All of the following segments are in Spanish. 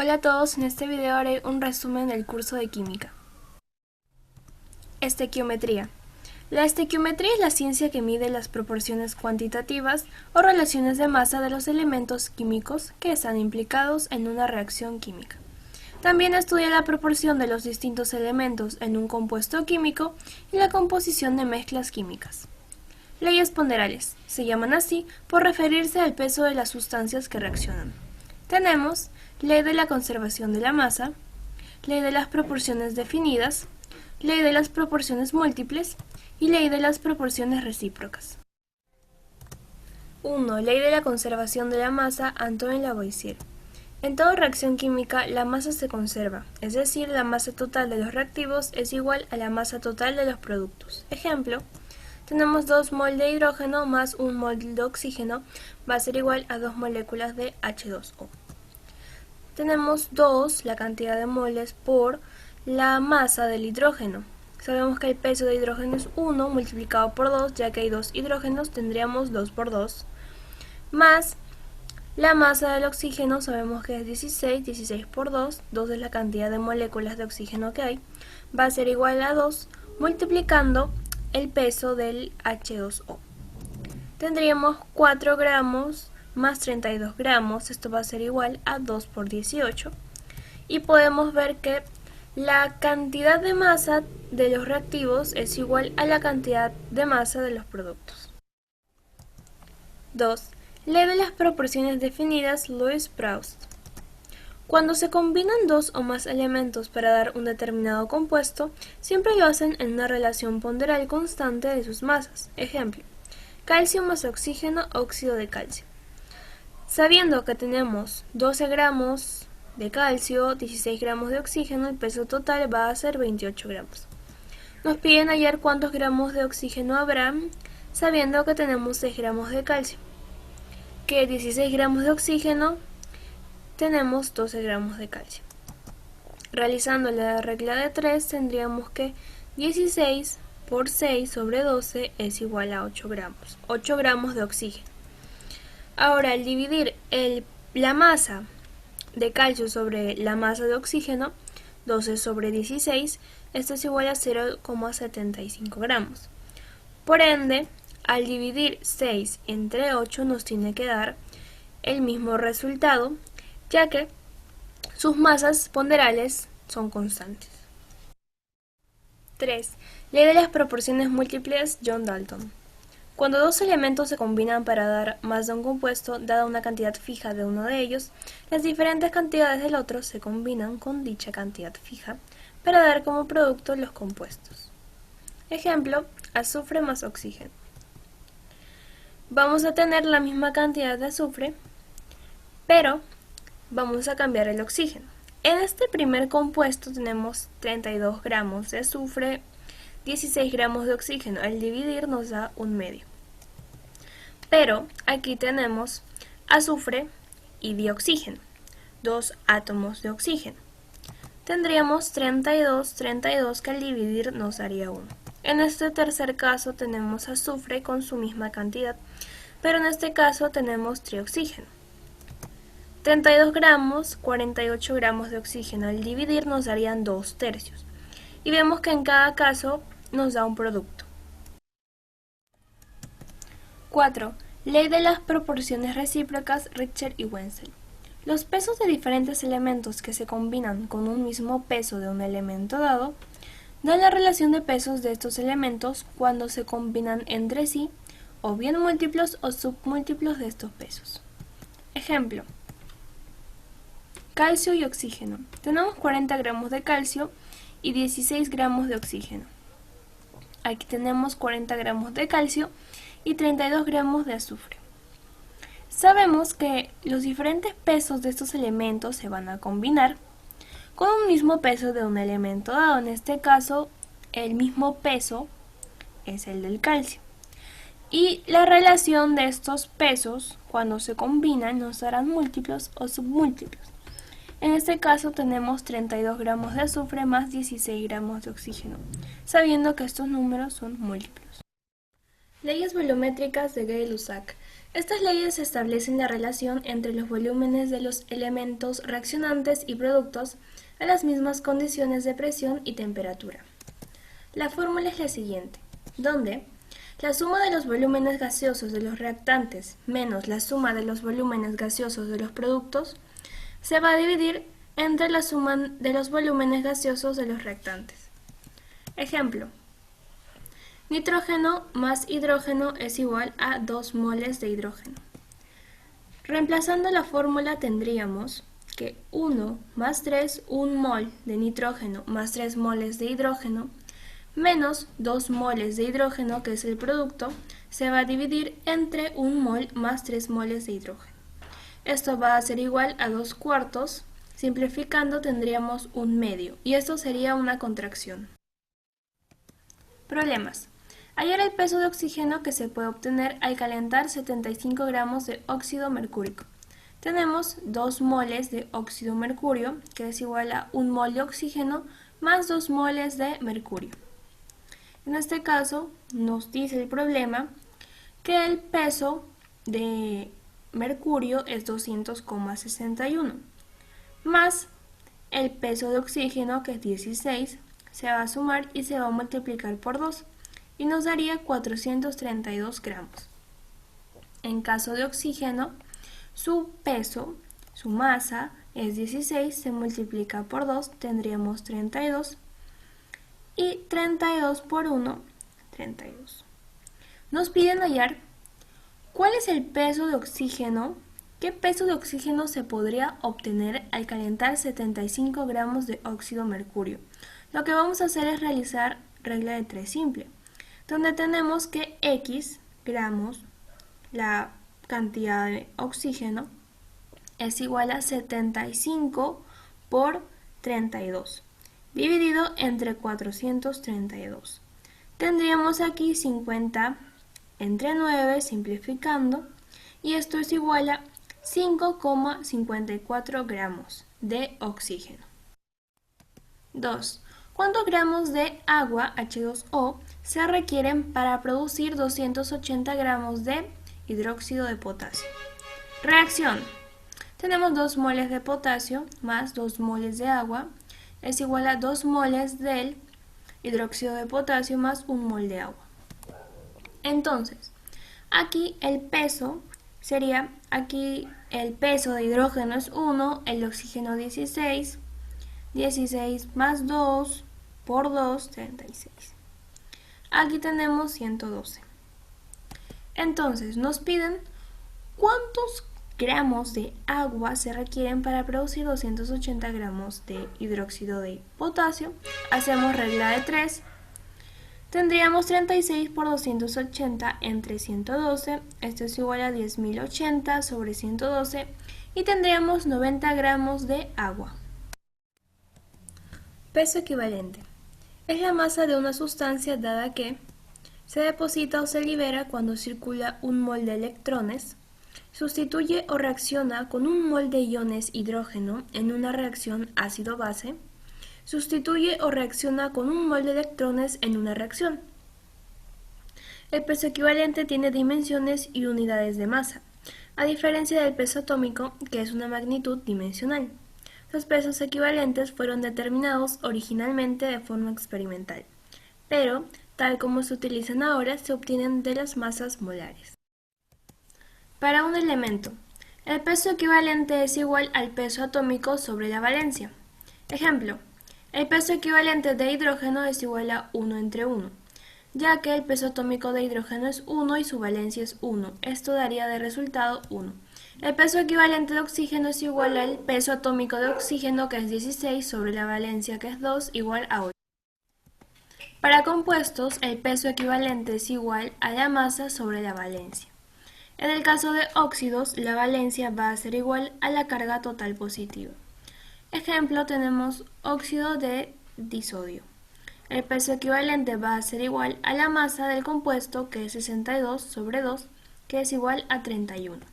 Hola a todos, en este video haré un resumen del curso de química. Estequiometría. La estequiometría es la ciencia que mide las proporciones cuantitativas o relaciones de masa de los elementos químicos que están implicados en una reacción química. También estudia la proporción de los distintos elementos en un compuesto químico y la composición de mezclas químicas. Leyes ponderales. Se llaman así por referirse al peso de las sustancias que reaccionan. Tenemos ley de la conservación de la masa, ley de las proporciones definidas, ley de las proporciones múltiples y ley de las proporciones recíprocas. 1. Ley de la conservación de la masa, Antoine Lavoisier. En toda reacción química, la masa se conserva, es decir, la masa total de los reactivos es igual a la masa total de los productos. Ejemplo, tenemos 2 mol de hidrógeno más 1 mol de oxígeno va a ser igual a 2 moléculas de H2O. Tenemos 2, la cantidad de moles, por la masa del hidrógeno. Sabemos que el peso de hidrógeno es 1 multiplicado por 2, ya que hay 2 hidrógenos, tendríamos 2 por 2, más la masa del oxígeno, sabemos que es 16, 16 por 2, 2 es la cantidad de moléculas de oxígeno que hay, va a ser igual a 2 multiplicando el peso del H2O. Tendríamos 4 gramos más 32 gramos, esto va a ser igual a 2 por 18. Y podemos ver que la cantidad de masa de los reactivos es igual a la cantidad de masa de los productos. 2. Ley de las proporciones definidas, Louis-Proust. Cuando se combinan dos o más elementos para dar un determinado compuesto, siempre lo hacen en una relación ponderal constante de sus masas. Ejemplo, calcio más oxígeno, óxido de calcio. Sabiendo que tenemos 12 gramos de calcio, 16 gramos de oxígeno, el peso total va a ser 28 gramos. Nos piden hallar cuántos gramos de oxígeno habrá, sabiendo que tenemos 6 gramos de calcio. Que 16 gramos de oxígeno, tenemos 12 gramos de calcio. Realizando la regla de 3, tendríamos que 16 por 6 sobre 12 es igual a 8 gramos. 8 gramos de oxígeno. Ahora, al dividir la masa de calcio sobre la masa de oxígeno, 12 sobre 16, esto es igual a 0,75 gramos. Por ende, al dividir 6 entre 8 nos tiene que dar el mismo resultado, ya que sus masas ponderales son constantes. 3. Ley de las proporciones múltiples, John Dalton. Cuando dos elementos se combinan para dar más de un compuesto, dada una cantidad fija de uno de ellos, las diferentes cantidades del otro se combinan con dicha cantidad fija para dar como producto los compuestos. Ejemplo, azufre más oxígeno. Vamos a tener la misma cantidad de azufre, pero vamos a cambiar el oxígeno. En este primer compuesto tenemos 32 gramos de azufre, 16 gramos de oxígeno. Al dividir nos da un medio. Pero aquí tenemos azufre y dioxígeno, 2 átomos de oxígeno. Tendríamos 32 que al dividir nos daría 1. En este tercer caso tenemos azufre con su misma cantidad, pero en este caso tenemos trioxígeno. 32 gramos, 48 gramos de oxígeno. Al dividir nos darían 2/3. Y vemos que en cada caso nos da un producto. 4. Ley de las proporciones recíprocas, Richter y Wenzel. Los pesos de diferentes elementos que se combinan con un mismo peso de un elemento dado dan la relación de pesos de estos elementos cuando se combinan entre sí, o bien múltiplos o submúltiplos de estos pesos. Ejemplo, calcio y oxígeno. Tenemos 40 gramos de calcio y 16 gramos de oxígeno. Aquí tenemos 40 gramos de calcio y 32 gramos de azufre. Sabemos que los diferentes pesos de estos elementos se van a combinar con un mismo peso de un elemento dado. En este caso, el mismo peso es el del calcio. Y la relación de estos pesos, cuando se combinan, nos darán múltiplos o submúltiplos. En este caso tenemos 32 gramos de azufre más 16 gramos de oxígeno, sabiendo que estos números son múltiplos. Leyes volumétricas de Gay-Lussac. Estas leyes establecen la relación entre los volúmenes de los elementos reaccionantes y productos a las mismas condiciones de presión y temperatura. La fórmula es la siguiente, donde la suma de los volúmenes gaseosos de los reactantes menos la suma de los volúmenes gaseosos de los productos se va a dividir entre la suma de los volúmenes gaseosos de los reactantes. Ejemplo: nitrógeno más hidrógeno es igual a 2 moles de hidrógeno. Reemplazando la fórmula tendríamos que 1 más 3, 1 mol de nitrógeno más 3 moles de hidrógeno, menos 2 moles de hidrógeno, que es el producto, se va a dividir entre 1 mol más 3 moles de hidrógeno. Esto va a ser igual a 2 cuartos, simplificando tendríamos 1 medio, y esto sería una contracción. Problemas. Hallar el peso de oxígeno que se puede obtener al calentar 75 gramos de óxido mercúrico. Tenemos 2 moles de óxido mercurio, que es igual a 1 mol de oxígeno más 2 moles de mercurio. En este caso, nos dice el problema que el peso de mercurio es 200,61, más el peso de oxígeno, que es 16, se va a sumar y se va a multiplicar por 2, y nos daría 432 gramos. En caso de oxígeno, su peso, su masa, es 16, se multiplica por 2, tendríamos 32, y 32 por 1, 32. Nos piden hallar cuál es el peso de oxígeno, qué peso de oxígeno se podría obtener al calentar 75 gramos de óxido mercurio. Lo que vamos a hacer es realizar regla de 3 simple, donde tenemos que X gramos, la cantidad de oxígeno, es igual a 75 por 32, dividido entre 432. Tendríamos aquí 50 entre 9, simplificando, y esto es igual a 5,54 gramos de oxígeno. 2. ¿Cuántos gramos de agua H2O se requieren para producir 280 gramos de hidróxido de potasio? Reacción. Tenemos 2 moles de potasio más 2 moles de agua es igual a 2 moles del hidróxido de potasio más 1 mol de agua. Entonces, aquí el peso sería, aquí el peso de hidrógeno es 1, el de oxígeno 16, 16 más 2 por 2, 36. Aquí tenemos 112. Entonces, nos piden cuántos gramos de agua se requieren para producir 280 gramos de hidróxido de potasio. Hacemos regla de 3. Tendríamos 36 por 280 entre 112. Esto es igual a 10.080 sobre 112. Y tendríamos 90 gramos de agua. Peso equivalente. Es la masa de una sustancia dada que se deposita o se libera cuando circula 1 mol de electrones, sustituye o reacciona con 1 mol de iones hidrógeno en una reacción ácido-base, sustituye o reacciona con 1 mol de electrones en una reacción. El peso equivalente tiene dimensiones y unidades de masa, a diferencia del peso atómico, que es una magnitud dimensional. Los pesos equivalentes fueron determinados originalmente de forma experimental, pero, tal como se utilizan ahora, se obtienen de las masas molares. Para un elemento, el peso equivalente es igual al peso atómico sobre la valencia. Ejemplo, el peso equivalente de hidrógeno es igual a 1 entre 1, ya que el peso atómico de hidrógeno es 1 y su valencia es 1. Esto daría de resultado 1. El peso equivalente de oxígeno es igual al peso atómico de oxígeno, que es 16, sobre la valencia, que es 2, igual a 8. Para compuestos, el peso equivalente es igual a la masa sobre la valencia. En el caso de óxidos, la valencia va a ser igual a la carga total positiva. Ejemplo, tenemos óxido de disodio. El peso equivalente va a ser igual a la masa del compuesto, que es 62 sobre 2, que es igual a 31.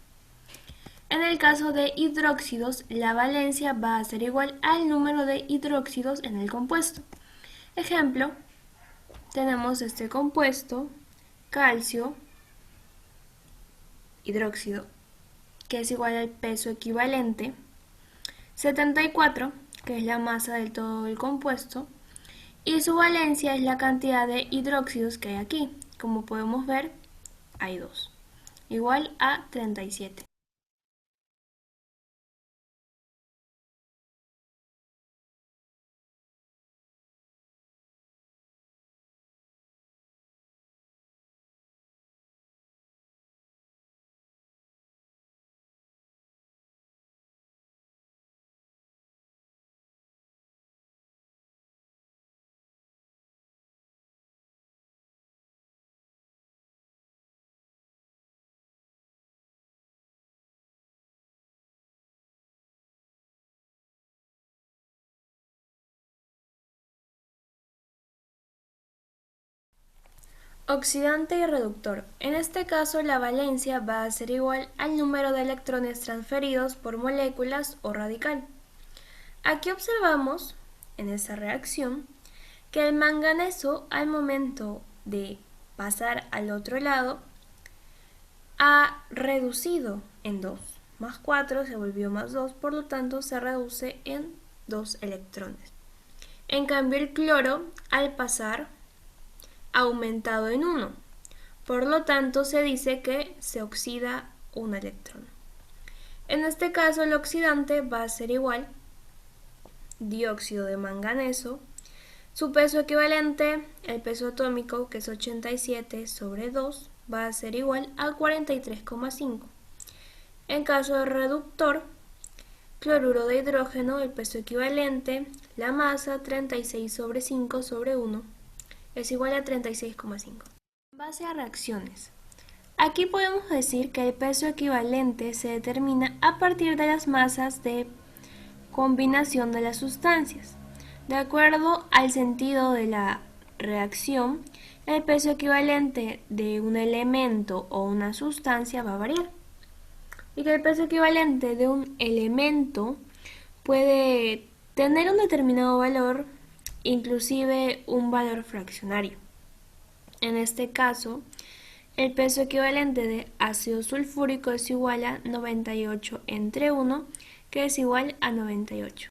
En el caso de hidróxidos, la valencia va a ser igual al número de hidróxidos en el compuesto. Ejemplo, tenemos este compuesto, calcio, hidróxido, que es igual al peso equivalente, 74, que es la masa del todo el compuesto, y su valencia es la cantidad de hidróxidos que hay aquí. Como podemos ver, hay 2, igual a 37. Oxidante y reductor. En este caso, la valencia va a ser igual al número de electrones transferidos por moléculas o radical. Aquí observamos, en esta reacción, que el manganeso al momento de pasar al otro lado ha reducido en 2. Más 4 se volvió más 2, por lo tanto se reduce en 2 electrones. En cambio, el cloro, al pasar, ha aumentado en 1. Por lo tanto, se dice que se oxida un electrón. En este caso, el oxidante va a ser igual dióxido de manganeso. Su peso equivalente, el peso atómico, que es 87 sobre 2, va a ser igual a 43,5. En caso de reductor, cloruro de hidrógeno, el peso equivalente, la masa, 36 sobre 5 sobre 1, es igual a 36,5. Base a reacciones. Aquí podemos decir que el peso equivalente se determina a partir de las masas de combinación de las sustancias. De acuerdo al sentido de la reacción, el peso equivalente de un elemento o una sustancia va a variar. Y que el peso equivalente de un elemento puede tener un determinado valor, inclusive un valor fraccionario. En este caso, el peso equivalente de ácido sulfúrico es igual a 98 entre 1, que es igual a 98.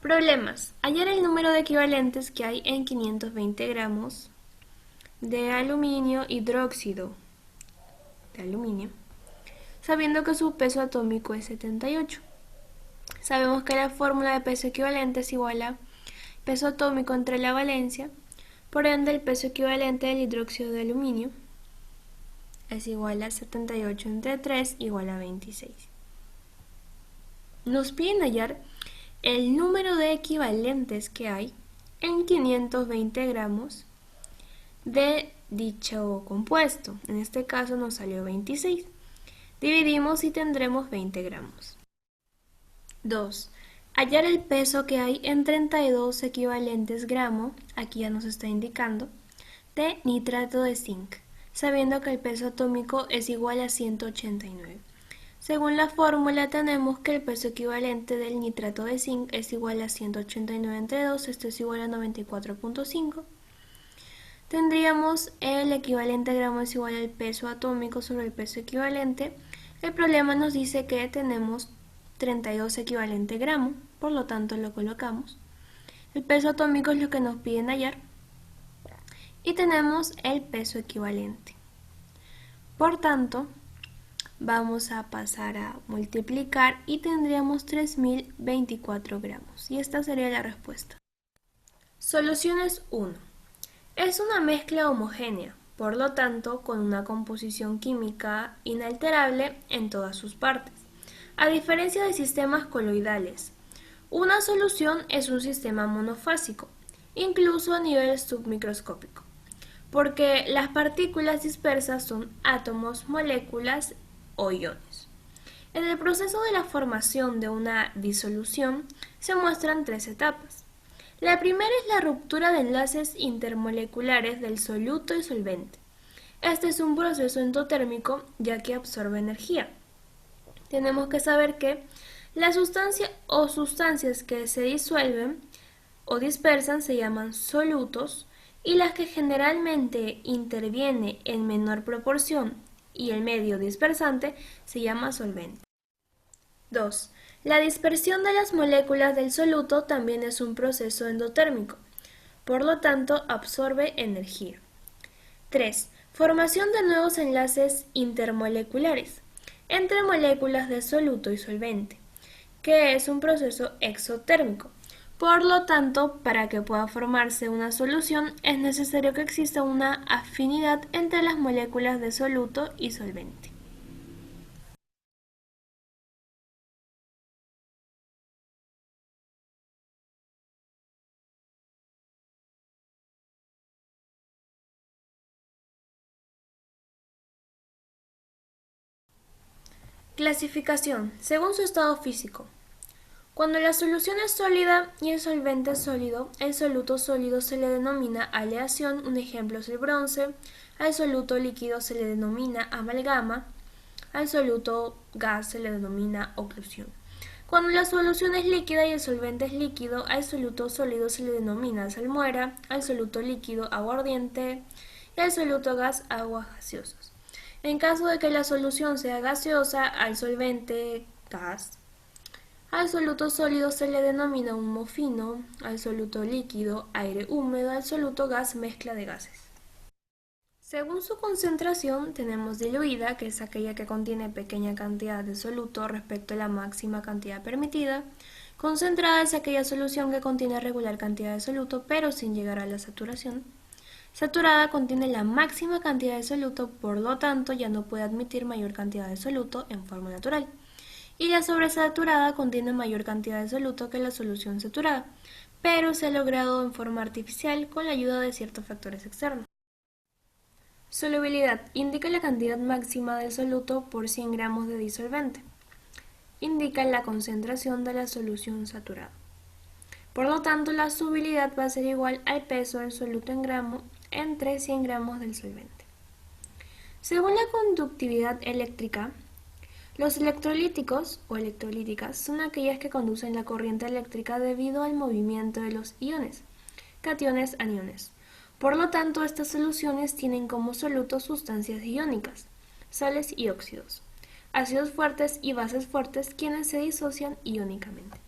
Problemas. Hallar el número de equivalentes que hay en 520 gramos de aluminio hidróxido de aluminio, sabiendo que su peso atómico es 78. Sabemos que la fórmula de peso equivalente es igual a peso atómico entre la valencia, por ende el peso equivalente del hidróxido de aluminio es igual a 78 entre 3 igual a 26. Nos piden hallar el número de equivalentes que hay en 520 gramos de dicho compuesto. En este caso nos salió 26. Dividimos y tendremos 20 gramos. 2. Hallar el peso que hay en 32 equivalentes gramos, aquí ya nos está indicando, de nitrato de zinc, sabiendo que el peso atómico es igual a 189. Según la fórmula tenemos que el peso equivalente del nitrato de zinc es igual a 189 entre 2, esto es igual a 94,5. Tendríamos el equivalente gramo es igual al peso atómico sobre el peso equivalente. El problema nos dice que tenemos 32 equivalente gramo, por lo tanto lo colocamos. El peso atómico es lo que nos piden hallar. Y tenemos el peso equivalente. Por tanto, vamos a pasar a multiplicar y tendríamos 3024 gramos. Y esta sería la respuesta. Soluciones 1. Es una mezcla homogénea, por lo tanto con una composición química inalterable en todas sus partes. A diferencia de sistemas coloidales, una solución es un sistema monofásico, incluso a nivel submicroscópico, porque las partículas dispersas son átomos, moléculas o iones. En el proceso de la formación de una disolución se muestran 3 etapas. La primera es la ruptura de enlaces intermoleculares del soluto y solvente. Este es un proceso endotérmico ya que absorbe energía. Tenemos que saber que la sustancia o sustancias que se disuelven o dispersan se llaman solutos y las que generalmente interviene en menor proporción y el medio dispersante se llama solvente. 2. La dispersión de las moléculas del soluto también es un proceso endotérmico, por lo tanto absorbe energía. 3. Formación de nuevos enlaces intermoleculares entre moléculas de soluto y solvente, que es un proceso exotérmico. Por lo tanto, para que pueda formarse una solución es necesario que exista una afinidad entre las moléculas de soluto y solvente. Clasificación, según su estado físico. Cuando la solución es sólida y el solvente es sólido, el soluto sólido se le denomina aleación, un ejemplo es el bronce, al soluto líquido se le denomina amalgama, al soluto gas se le denomina oclusión. Cuando la solución es líquida y el solvente es líquido, al soluto sólido se le denomina salmuera, al soluto líquido aguardiente y al soluto gas aguas gaseosas. En caso de que la solución sea gaseosa, al solvente gas. Al soluto sólido se le denomina humo fino, al soluto líquido aire húmedo, al soluto gas mezcla de gases. Según su concentración tenemos diluida, que es aquella que contiene pequeña cantidad de soluto respecto a la máxima cantidad permitida. Concentrada es aquella solución que contiene regular cantidad de soluto pero sin llegar a la saturación. Saturada contiene la máxima cantidad de soluto, por lo tanto ya no puede admitir mayor cantidad de soluto en forma natural. Y la sobresaturada contiene mayor cantidad de soluto que la solución saturada, pero se ha logrado en forma artificial con la ayuda de ciertos factores externos. Solubilidad indica la cantidad máxima de soluto por 100 gramos de disolvente. Indica la concentración de la solución saturada. Por lo tanto, la solubilidad va a ser igual al peso del soluto en gramo entre 100 gramos del solvente. Según la conductividad eléctrica, los electrolíticos o electrolíticas son aquellas que conducen la corriente eléctrica debido al movimiento de los iones, cationes, aniones. Por lo tanto, estas soluciones tienen como solutos sustancias iónicas, sales y óxidos, ácidos fuertes y bases fuertes quienes se disocian iónicamente.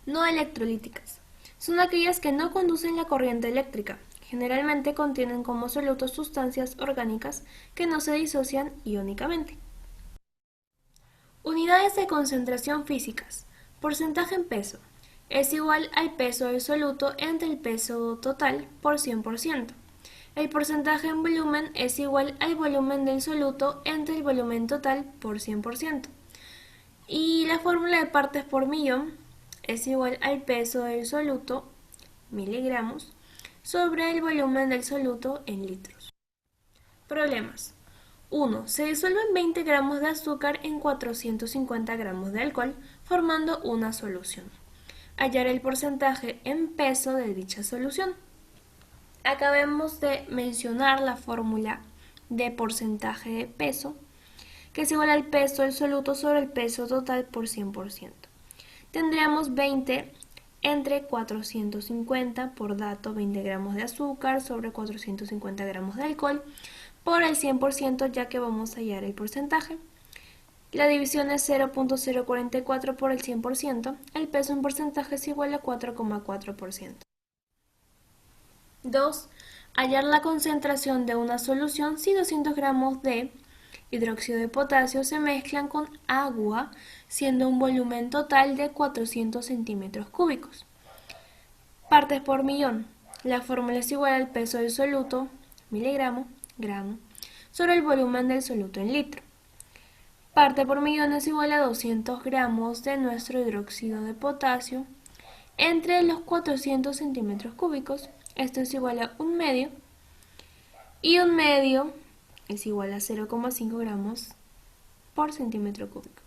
No electrolíticas. Son aquellas que no conducen la corriente eléctrica. Generalmente contienen como solutos sustancias orgánicas que no se disocian iónicamente. Unidades de concentración físicas. Porcentaje en peso. Es igual al peso del soluto entre el peso total por 100%. El porcentaje en volumen es igual al volumen del soluto entre el volumen total por 100%. Y la fórmula de partes por millón es igual al peso del soluto, miligramos, sobre el volumen del soluto en litros. Problemas. 1. Se disuelven 20 gramos de azúcar en 450 gramos de alcohol, formando una solución. Hallar el porcentaje en peso de dicha solución. Acabemos de mencionar la fórmula de porcentaje de peso, que es igual al peso del soluto sobre el peso total por 100%. Tendríamos 20 entre 450, por dato 20 gramos de azúcar sobre 450 gramos de alcohol, por el 100% ya que vamos a hallar el porcentaje. La división es 0.044 por el 100%, el peso en porcentaje es igual a 4,4%. 2. Hallar la concentración de una solución si 200 gramos de hidróxido de potasio se mezclan con agua, siendo un volumen total de 400 centímetros cúbicos. Partes por millón. La fórmula es igual al peso del soluto, miligramo, gramo, sobre el volumen del soluto en litro. Parte por millón es igual a 200 gramos de nuestro hidróxido de potasio entre los 400 centímetros cúbicos. Esto es igual a 1 medio, y 1 medio es igual a 0,5 gramos por centímetro cúbico.